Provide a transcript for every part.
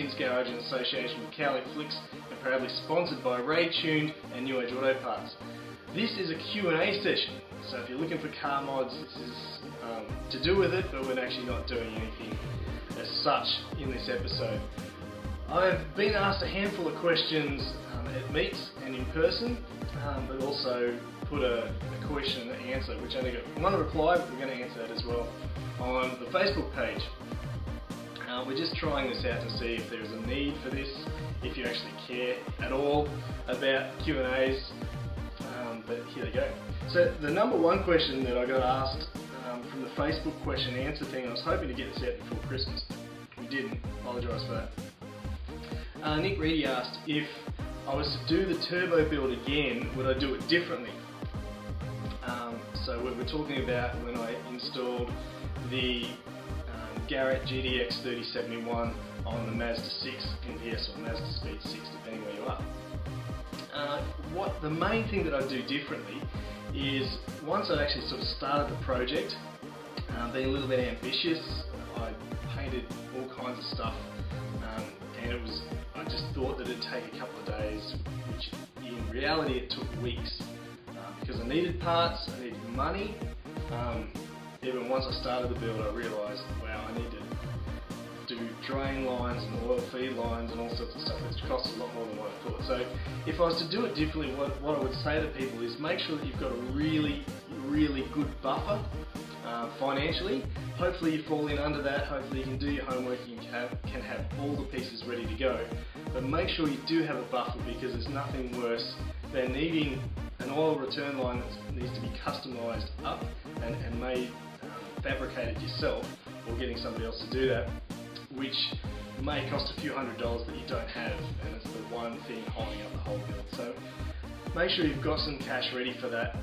Tim's Garage in association with Cowlick Flicks and proudly sponsored by Ray Tuned and New Age Auto Parts. This is a Q&A session, so if you're looking for car mods, this is to do with it, but we're actually not doing anything as such in this episode. I've been asked a handful of questions at meets and in person, but also put a question and answer, which only got one reply, but we're going to answer that as well on the Facebook page. We're just trying this out to see if there's a need for this, if you actually care at all about Q&As, but here they go. So the number one question that I got asked from the Facebook question and answer thing, I was hoping to get this out before Christmas. We didn't, apologise for that. Nick Reedy asked if I was to do the turbo build again, would I do it differently? So we're talking about when I installed the Garrett GDX 3071 on the Mazda 6 NPS or Mazda Speed 6, depending where you are. What the main thing that I do differently is once I've actually sort of started the project, being a little bit ambitious, I painted all kinds of stuff, and I just thought that it'd take a couple of days, which in reality it took weeks, because I needed parts, I needed money. Even once I started the build, I realised, wow, I need to do drain lines and oil feed lines and all sorts of stuff, which costs a lot more than what I thought. So if I was to do it differently, what I would say to people is make sure that you've got a really, really good buffer financially. Hopefully you fall in under that, hopefully you can do your homework, you can have all the pieces ready to go. But make sure you do have a buffer, because there's nothing worse than needing an oil return line that needs to be customised up and made fabricated yourself, or getting somebody else to do that, which may cost a few $100s that you don't have, and it's the one thing holding up the whole build. So make sure you've got some cash ready for that.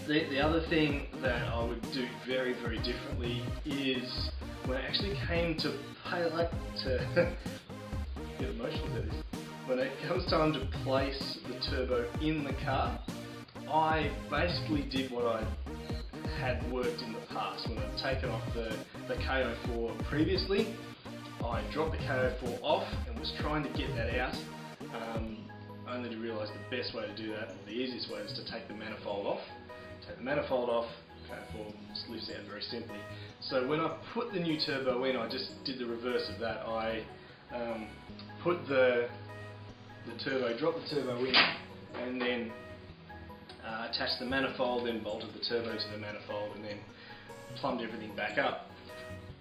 The other thing that I would do very, very differently is when it actually came to get emotional about this. When it comes time to place the turbo in the car, I basically did what I had worked in the past. When I'd taken off the KO4 previously, I dropped the KO4 off and was trying to get that out, only to realise the best way to do that, or the easiest way, is to take the manifold off. Take the manifold off, KO4 just lifts out very simply. So when I put the new turbo in, I just did the reverse of that. I put the turbo, dropped the turbo in, and then attached the manifold, then bolted the turbo to the manifold, and then plumbed everything back up.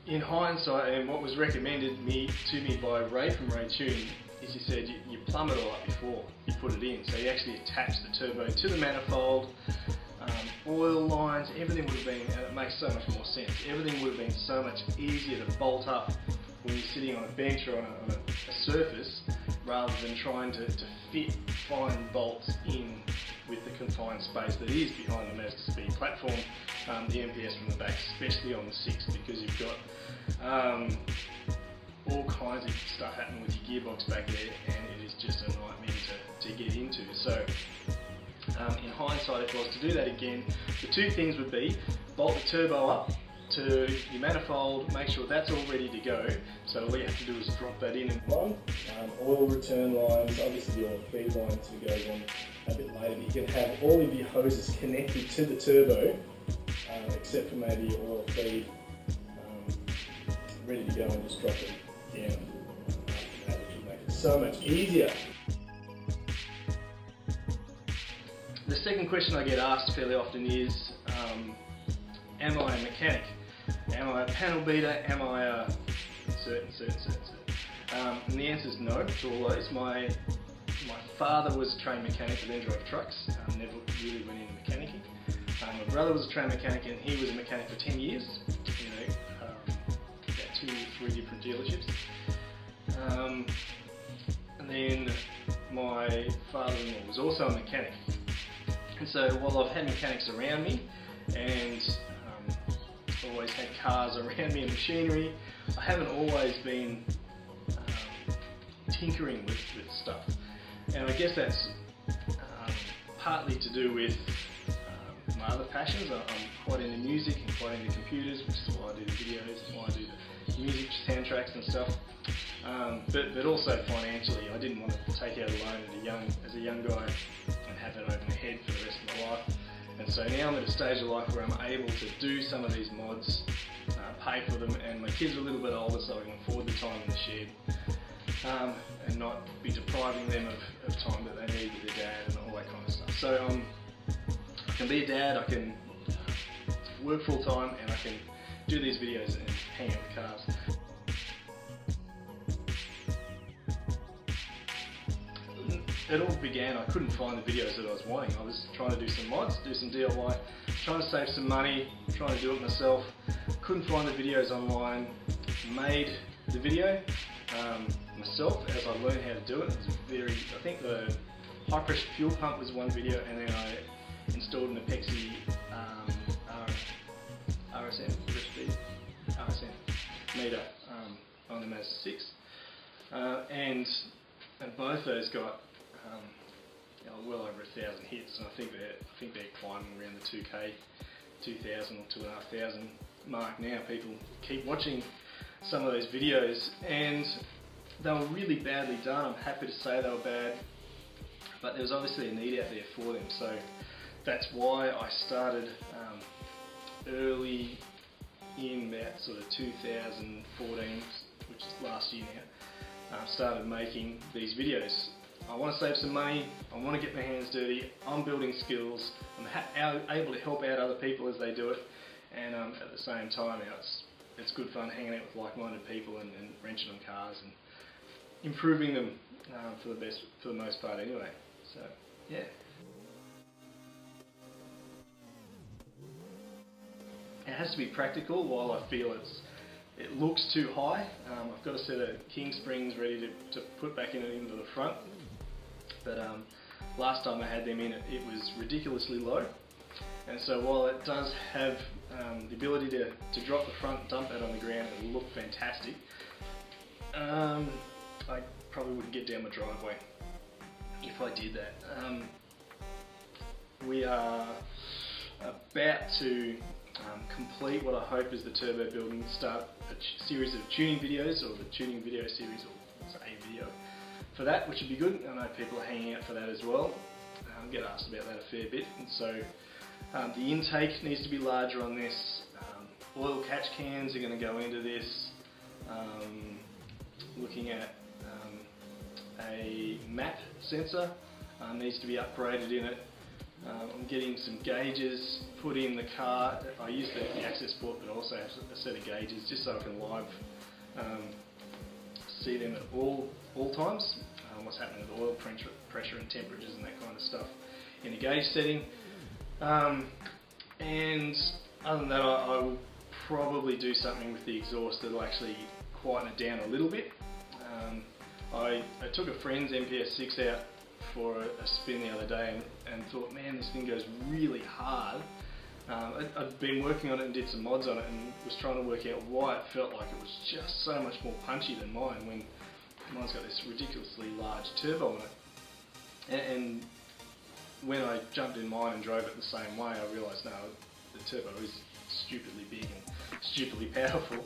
In hindsight, and what was recommended to me by Ray from Ray Tune, is he said you plumb it all up before you put it in. So you actually attach the turbo to the manifold, oil lines, everything would have been, and it makes so much more sense, everything would have been so much easier to bolt up when you're sitting on a bench or on a surface, rather than trying to fit fine bolts in with the confined space that is behind the Mazda Speed platform, the MPS from the back, especially on the 6, because you've got all kinds of stuff happening with your gearbox back there, and it is just a nightmare to get into. So in hindsight, if I was to do that again, the two things would be bolt the turbo up to your manifold, make sure that's all ready to go. So all you have to do is drop that in and on. Oil return lines, obviously the oil feed line sort of goes on a bit later, but you can have all of your hoses connected to the turbo, except for maybe your oil feed, ready to go, and just drop it down. That would make it so much easier. The second question I get asked fairly often is, am I a mechanic? Am I a panel beater? Am I a certain? And the answer is no to all those. My father was a trained mechanic and then drove trucks, never really went into mechanicking. My brother was a trained mechanic and he was a mechanic for 10 years, about 2 or 3 different dealerships. And then my father-in-law was also a mechanic. And so while I've had mechanics around me and always had cars around me and machinery, I haven't always been tinkering with stuff. And I guess that's partly to do with my other passions. I'm quite into music and quite into computers, which is why I do the videos, and why I do the music soundtracks and stuff. But also financially, I didn't want to take out a loan as a young guy and have it over my head for the rest of my life. And so now I'm at a stage of life where I'm able to do some of these mods, pay for them, and my kids are a little bit older, so I can afford the time in the shed, and not be depriving them of time that they need with their dad and all that kind of stuff. So I can be a dad, I can work full time, and I can do these videos and hang out with cars. It all began, I couldn't find the videos that I was wanting. I was trying to do some mods, do some DIY, trying to save some money, trying to do it myself. Couldn't find the videos online, made the video myself as I learned how to do it. It was I think the high pressure fuel pump was one video, and then I installed an epoxy RSM meter on the Mazda 6, and both those got well over 1,000 hits, and I think they're climbing around the 2K, 2,000 or 2,500 mark now. People keep watching some of those videos, and they were really badly done. I'm happy to say they were bad, but there was obviously a need out there for them. So that's why I started early in that sort of 2014, which is last year now. Started making these videos. I want to save some money, I want to get my hands dirty, I'm building skills, I'm able to help out other people as they do it, and at the same time it's good fun hanging out with like-minded people and wrenching on cars and improving them for the most part anyway. So yeah. It has to be practical. While I feel it looks too high, I've got a set of king springs ready to put back into the front, but last time I had them in, it was ridiculously low, and so while it does have the ability to drop the front, dump that on the ground, and look fantastic, I probably wouldn't get down my driveway if I did that. We are about to complete what I hope is the turbo build and start a series of tuning videos, or the tuning video series, or it's a video for that, which would be good. I know people are hanging out for that as well. I get asked about that a fair bit, and so the intake needs to be larger on this. Oil catch cans are going to go into this. Looking at a map sensor needs to be upgraded in it. I'm getting some gauges put in the car. I use the access port, but I also have a set of gauges just so I can live see them at all times. What's happening with oil pressure and temperatures and that kind of stuff in a gauge setting. And other than that, I will probably do something with the exhaust that will actually quieten it down a little bit. I took a friend's MPS6 out for a spin the other day and thought, man, this thing goes really hard. I'd been working on it and did some mods on it, and was trying to work out why it felt like it was just so much more punchy than mine, when mine's got this ridiculously large turbo on it. And when I jumped in mine and drove it the same way, I realised, no, the turbo is stupidly big and stupidly powerful.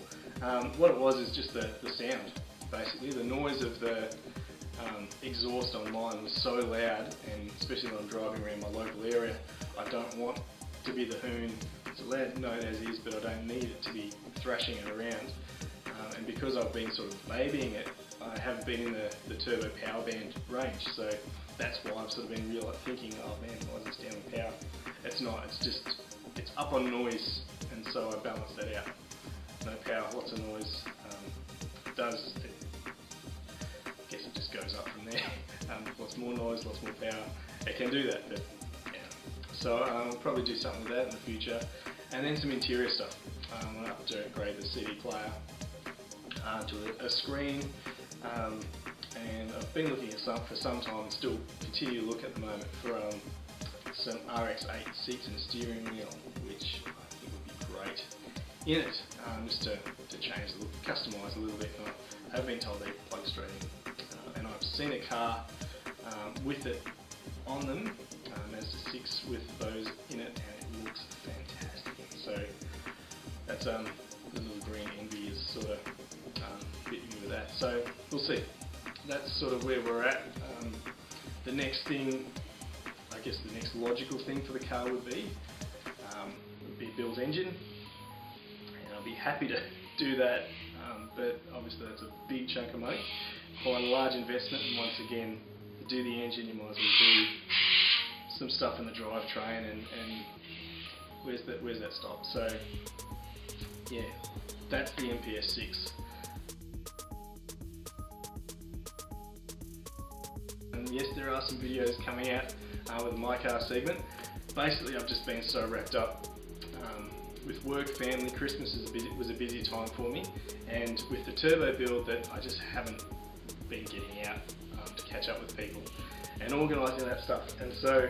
What it was is just the sound, basically. The noise of the exhaust on mine was so loud, and especially when I'm driving around my local area, I don't want to be the hoon. It's a loud note as is, but I don't need it to be thrashing it around. And because I've been sort of babying it, I haven't been in the turbo power band range, so that's why I've sort of been thinking, oh man, why is this down in power? It's not, it's up on noise, and so I balance that out. No power, lots of noise. I guess it just goes up from there. Lots more noise, lots more power. It can do that, but yeah. So I'll probably do something with that in the future. And then some interior stuff. I want to upgrade the CD player to a screen. And I've been looking at for some time, and still continue to look at the moment for some RX-8 seats and steering wheel, which I think would be great in it, just to change the look, customise a little bit. I have been told they plug straight in, and I've seen a car with it on them, Mazda 6 with those in it, and it looks fantastic. So that's the little green envy is sort of hit me with that. So we'll see. That's sort of where we're at. The next thing, I guess the next logical thing for the car would be Bill's engine, and I'll be happy to do that, but obviously that's a big chunk of money, quite a large investment, and once again, to do the engine you might as well do some stuff in the drivetrain, and where's that stop? So yeah, that's the MPS 6. And yes, there are some videos coming out with the My Car segment. Basically, I've just been so wrapped up with work, family. Christmas was a busy time for me, and with the turbo build that I just haven't been getting out to catch up with people and organising that stuff. And so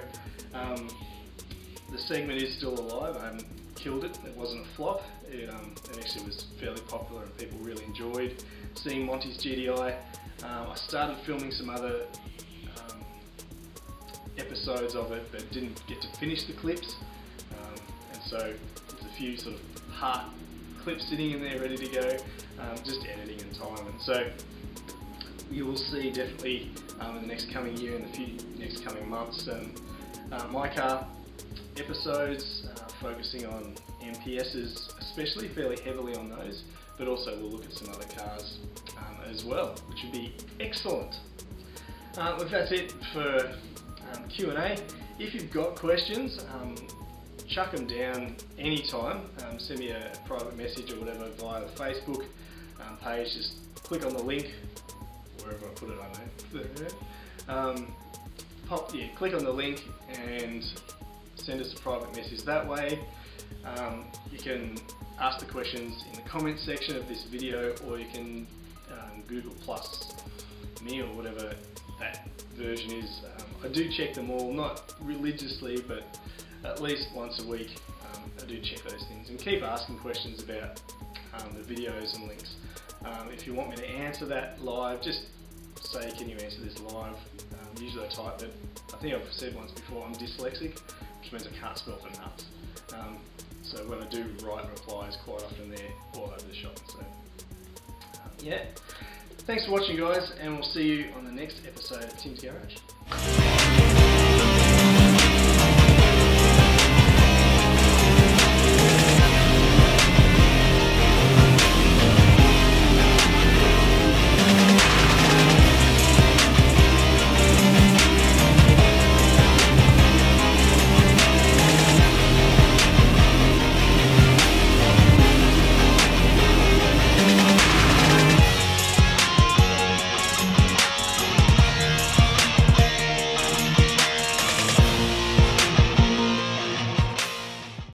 the segment is still alive. I haven't killed it. It wasn't a flop. It actually was fairly popular and people really enjoyed seeing Monty's GDI. I started filming some other episodes of it, but didn't get to finish the clips, and so there's a few sort of part clips sitting in there ready to go, just editing and time. And so you will see definitely in the next coming year and the next coming months My Car episodes focusing on MPSs, especially fairly heavily on those, but also we'll look at some other cars as well, which would be excellent. Look, that's it for Q&A. If you've got questions, chuck them down anytime. Send me a private message or whatever via the Facebook page. Just click on the link, wherever I put it, I know. Click on the link and send us a private message that way. You can ask the questions in the comment section of this video, or you can Google Plus me or whatever that version is. I do check them all, not religiously, but at least once a week. I do check those things and keep asking questions about the videos and links. If you want me to answer that live, just say, can you answer this live? Usually I type it. I think I've said once before, I'm dyslexic, which means I can't spell for nuts. So when I do write replies, quite often they're all over the shop. So yeah, thanks for watching guys, and we'll see you on the next episode of Tim's Garage.